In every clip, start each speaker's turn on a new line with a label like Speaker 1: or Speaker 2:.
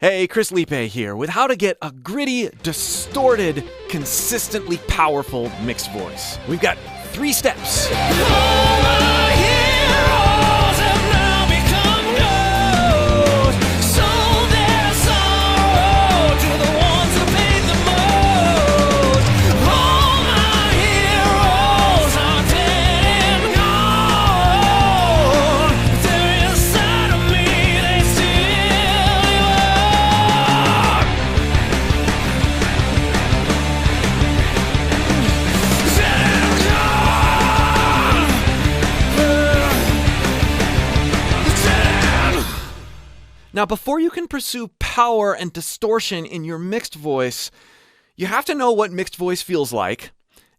Speaker 1: Hey, Chris Liepe here with how to get a gritty, distorted, consistently powerful mixed voice. We've got 3 steps. Now, before you can pursue power and distortion in your mixed voice, you have to know what mixed voice feels like,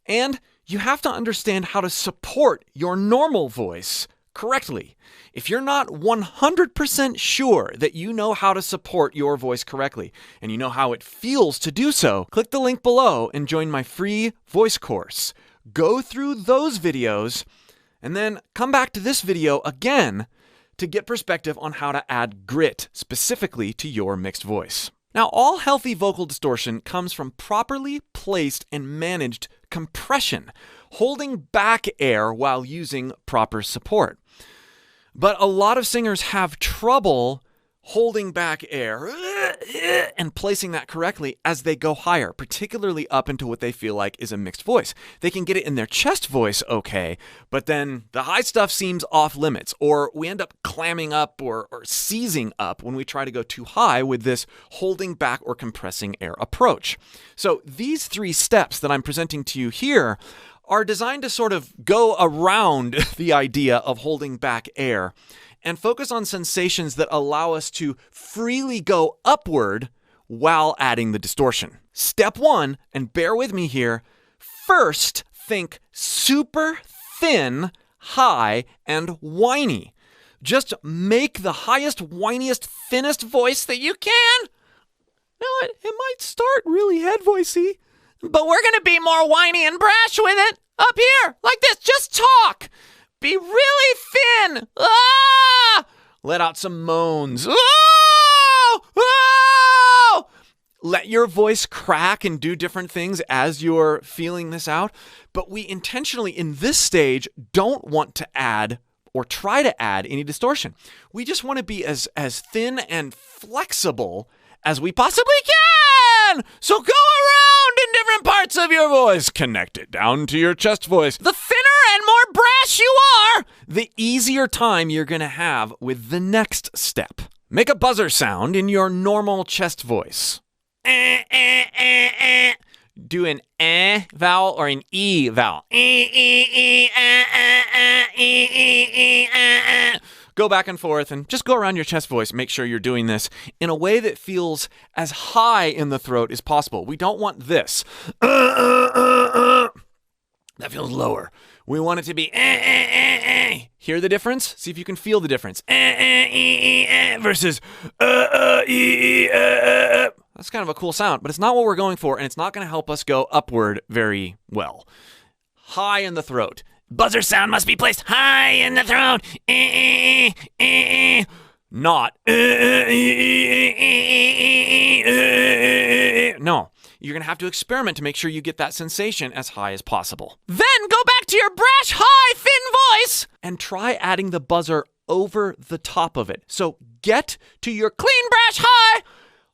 Speaker 1: and you have to understand how to support your normal voice correctly. If you're not 100% sure that you know how to support your voice correctly, and you know how it feels to do so, click the link below and join my free voice course. Go through those videos, and then come back to this video again to get perspective on how to add grit specifically to your mixed voice. Now, all healthy vocal distortion comes from properly placed and managed compression, holding back air while using proper support. But a lot of singers have trouble holding back air and placing that correctly as they go higher, particularly up into what they feel like is a mixed voice. They can get it in their chest voice okay, but then the high stuff seems off limits, or we end up clamming up or seizing up when we try to go too high with this holding back or compressing air approach. So these 3 steps that I'm presenting to you here are designed to sort of go around the idea of holding back air and focus on sensations that allow us to freely go upward while adding the distortion. Step 1, and bear with me here, first think super thin, high, and whiny. Just make the highest, whiniest, thinnest voice that you can. Now, it might start really head voicey, but we're going to be more whiny and brash with it. Up here, like this, just talk. Be really thin. Ah! Let out some moans. Oh! Oh! Let your voice crack and do different things as you're feeling this out. But we intentionally, in this stage, don't want to add or try to add any distortion. We just want to be as thin and flexible as we possibly can. So go around in different parts of your voice. Connect it down to your chest voice. The thinner and more brash you are, the easier time you're going to have with the next step. Make a buzzer sound in your normal chest voice. Do an vowel or an e vowel. Go back and forth and just go around your chest voice. Make sure you're doing this in a way that feels as high in the throat as possible. We don't want this. That feels lower. We want it to be Hear the difference? See if you can feel the difference. Versus That's kind of a cool sound, but it's not what we're going for, and it's not going to help us go upward very well. High in the throat. Buzzer sound must be placed high in the throat. Not. No. You're going to have to experiment to make sure you get that sensation as high as possible. Then go back to your brash, high, thin voice and try adding the buzzer over the top of it. So get to your clean brash high.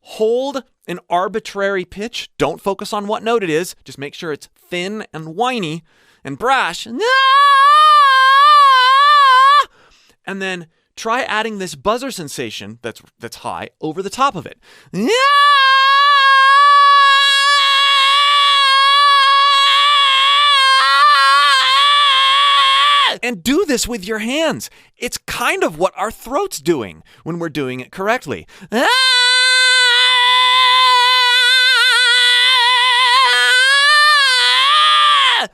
Speaker 1: Hold an arbitrary pitch. Don't focus on what note it is. Just make sure it's thin and whiny and brash. And then try adding this buzzer sensation that's high over the top of it. And do this with your hands. It's kind of what our throat's doing when we're doing it correctly.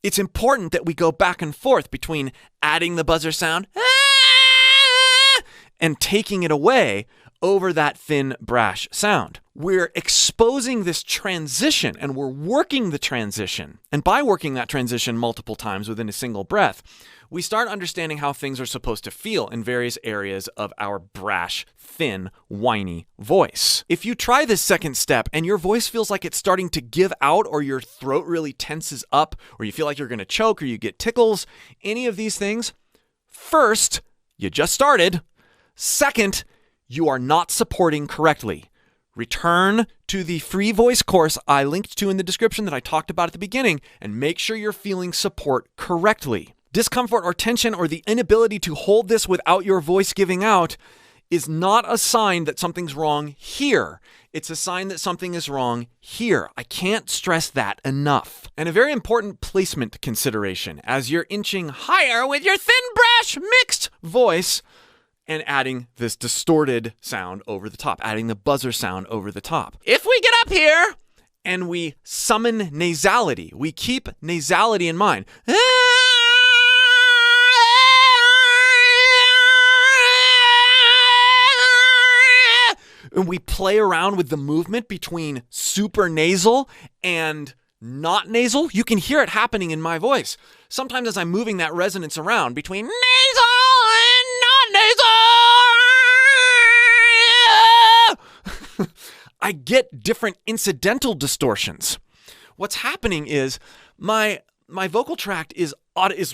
Speaker 1: It's important that we go back and forth between adding the buzzer sound and taking it away over that thin, brash sound. We're exposing this transition and we're working the transition. And by working that transition multiple times within a single breath, we start understanding how things are supposed to feel in various areas of our brash, thin, whiny voice. If you try this second step and your voice feels like it's starting to give out, or your throat really tenses up, or you feel like you're going to choke, or you get tickles, any of these things, first, you just started. Second, you are not supporting correctly. Return to the free voice course I linked to in the description that I talked about at the beginning, and make sure you're feeling support correctly. Discomfort or tension, or the inability to hold this without your voice giving out, is not a sign that something's wrong here. It's a sign that something is wrong here. I can't stress that enough. And a very important placement consideration as you're inching higher with your thin, brash, mixed voice and adding this distorted sound over the top, adding the buzzer sound over the top. If we get up here and we summon nasality, we keep nasality in mind. And we play around with the movement between super nasal and not nasal. You can hear it happening in my voice. Sometimes as I'm moving that resonance around between nasal and not nasal, I get different incidental distortions. What's happening is my vocal tract is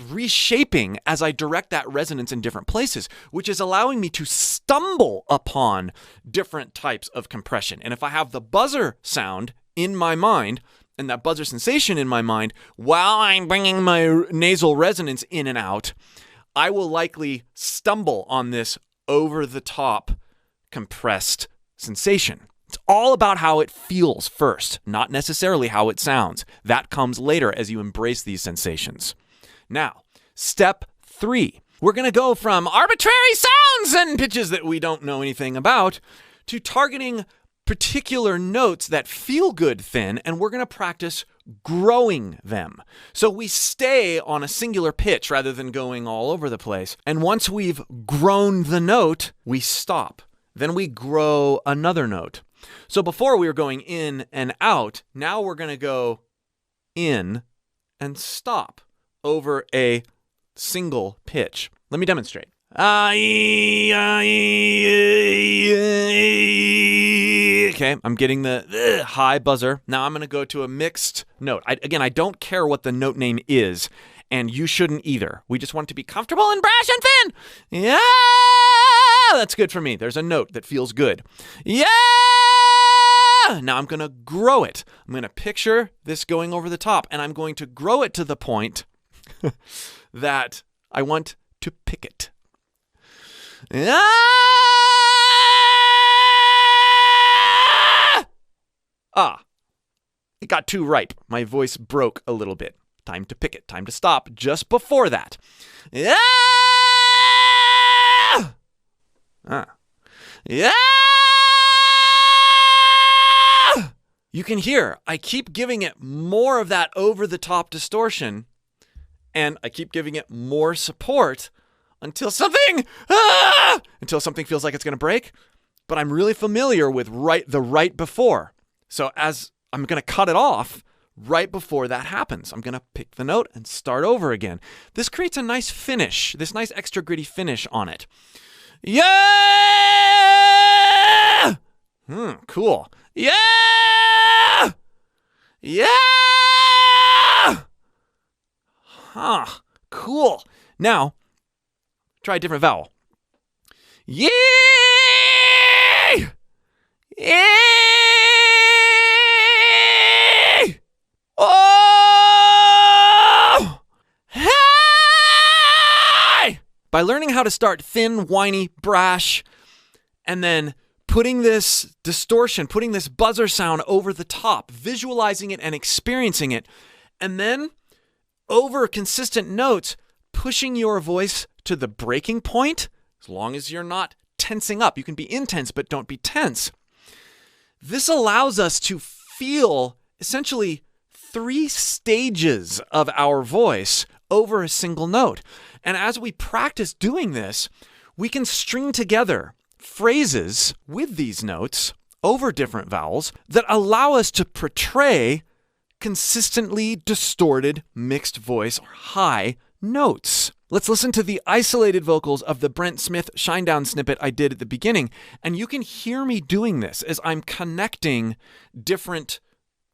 Speaker 1: reshaping as I direct that resonance in different places, which is allowing me to stumble upon different types of compression. And if I have the buzzer sound in my mind and that buzzer sensation in my mind while I'm bringing my nasal resonance in and out, I will likely stumble on this over-the-top compressed sensation. It's all about how it feels first, not necessarily how it sounds. That comes later as you embrace these sensations. Now, step 3. We're going to go from arbitrary sounds and pitches that we don't know anything about to targeting particular notes that feel good thin, and we're going to practice growing them. So we stay on a singular pitch rather than going all over the place. And once we've grown the note, we stop. Then we grow another note. So before we were going in and out, now we're going to go in and stop over a single pitch. Let me demonstrate. Okay, I'm getting the high buzzer. Now I'm going to go to a mixed note. I don't care what the note name is, and you shouldn't either. We just want it to be comfortable and brash and thin. Yeah, that's good for me. There's a note that feels good. Yeah! Now I'm going to grow it. I'm going to picture this going over the top, and I'm going to grow it to the point that I want to pick it. It got too ripe. My voice broke a little bit. Time to pick it. Time to stop just before that. Yeah! You can hear I keep giving it more of that over-the-top distortion, and I keep giving it more support until something feels like it's going to break. But I'm really familiar with the right before. So as I'm going to cut it off right before that happens, I'm going to pick the note and start over again. This creates a nice finish, this nice extra gritty finish on it. Yeah! Cool. Yeah! Yeah! Cool. Now, try a different vowel. Yay! Yay! Oh! Hey! By learning how to start thin, whiny, brash, and then putting this distortion, putting this buzzer sound over the top, visualizing it and experiencing it, and then over consistent notes, pushing your voice to the breaking point, as long as you're not tensing up. You can be intense, but don't be tense. This allows us to feel essentially 3 stages of our voice over a single note. And as we practice doing this, we can string together phrases with these notes over different vowels that allow us to portray consistently distorted mixed voice or high notes. Let's listen to the isolated vocals of the Brent Smith Shinedown snippet I did at the beginning, and you can hear me doing this as I'm connecting different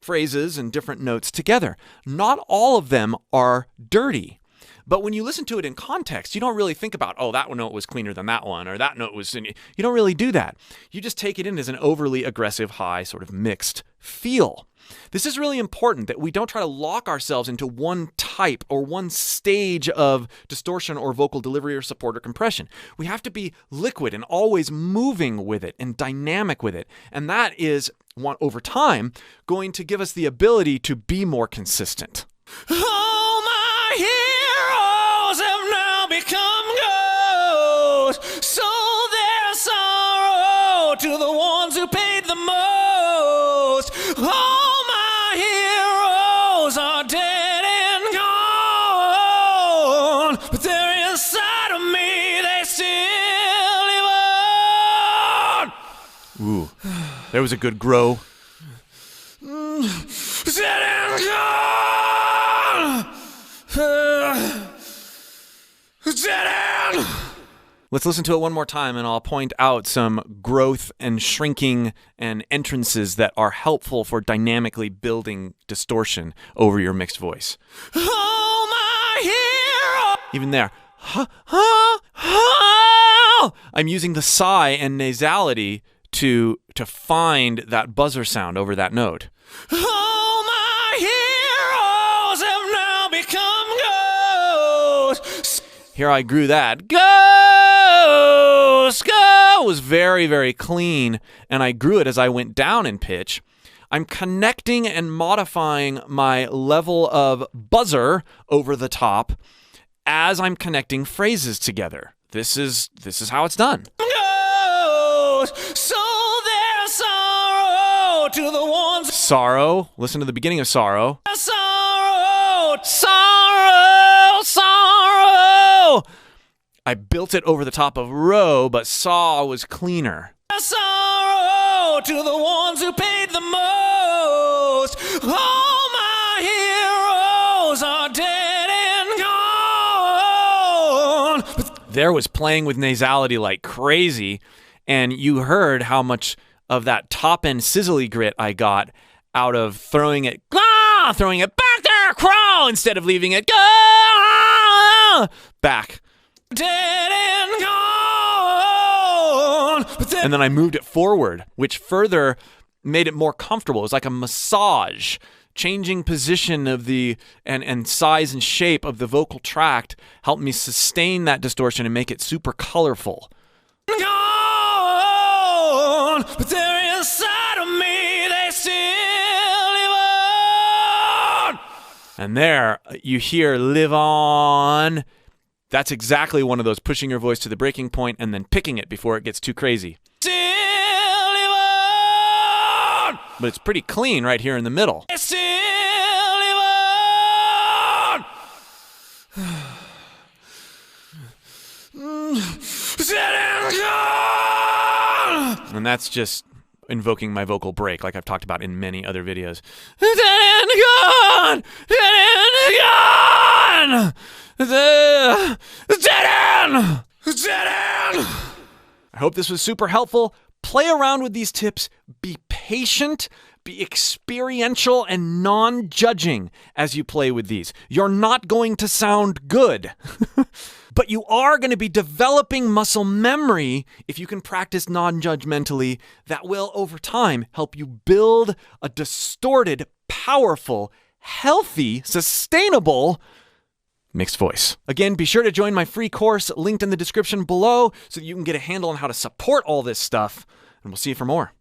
Speaker 1: phrases and different notes together. Not all of them are dirty, but when you listen to it in context, you don't really think about, oh, that note was cleaner than that one, or that note was... You don't really do that. You just take it in as an overly aggressive, high, sort of mixed feel. This is really important that we don't try to lock ourselves into one type or one stage of distortion or vocal delivery or support or compression. We have to be liquid and always moving with it and dynamic with it. And that is, over time, going to give us the ability to be more consistent.
Speaker 2: All my heroes have now become ghosts, so their sorrow to the ones who paid the most. All my heroes are dead and gone, but they're inside of me, they still live on.
Speaker 1: Ooh, there was a good grow.
Speaker 2: Dead and gone. Dead end.
Speaker 1: Let's listen to it one more time, and I'll point out some growth and shrinking and entrances that are helpful for dynamically building distortion over your mixed voice.
Speaker 2: Oh, my hero.
Speaker 1: Even there. I'm using the sigh and nasality to find that buzzer sound over that note.
Speaker 2: All my heroes have now become ghosts.
Speaker 1: Here I grew that. Go was very, very clean, and I grew it as I went down in pitch. I'm connecting and modifying my level of buzzer over the top as I'm connecting phrases together. This is how it's done.
Speaker 2: So there's sorrow to the ones.
Speaker 1: Sorrow. Listen to the beginning of sorrow.
Speaker 2: Sorrow.
Speaker 1: Sorrow. I built it over the top of row, but saw was cleaner.
Speaker 2: Sorrow to the ones who paid the most. All my heroes are dead and gone.
Speaker 1: There was playing with nasality like crazy, and you heard how much of that top end sizzly grit I got out of throwing it back there, crow, instead of leaving it back.
Speaker 2: Dead and gone.
Speaker 1: And then I moved it forward, which further made it more comfortable. It was like a massage. Changing position of the and size and shape of the vocal tract helped me sustain that distortion and make it super colorful.
Speaker 2: Gone, but they're inside of me, they still live on.
Speaker 1: And there you hear live on. That's exactly one of those pushing your voice to the breaking point and then picking it before it gets too crazy.
Speaker 2: Still live on.
Speaker 1: But it's pretty clean right here in the middle.
Speaker 2: Still live on. Dead and gone.
Speaker 1: And that's just invoking my vocal break like I've talked about in many other videos. Dead and gone! Dead and gone!
Speaker 2: Dead end! Dead end!
Speaker 1: I hope this was super helpful. Play around with these tips. Be patient, be experiential, and non-judging as you play with these. You're not going to sound good, but you are going to be developing muscle memory if you can practice non-judgmentally. That will, over time, help you build a distorted, powerful, healthy, sustainable mixed voice. Again, be sure to join my free course linked in the description below so that you can get a handle on how to support all this stuff, and we'll see you for more.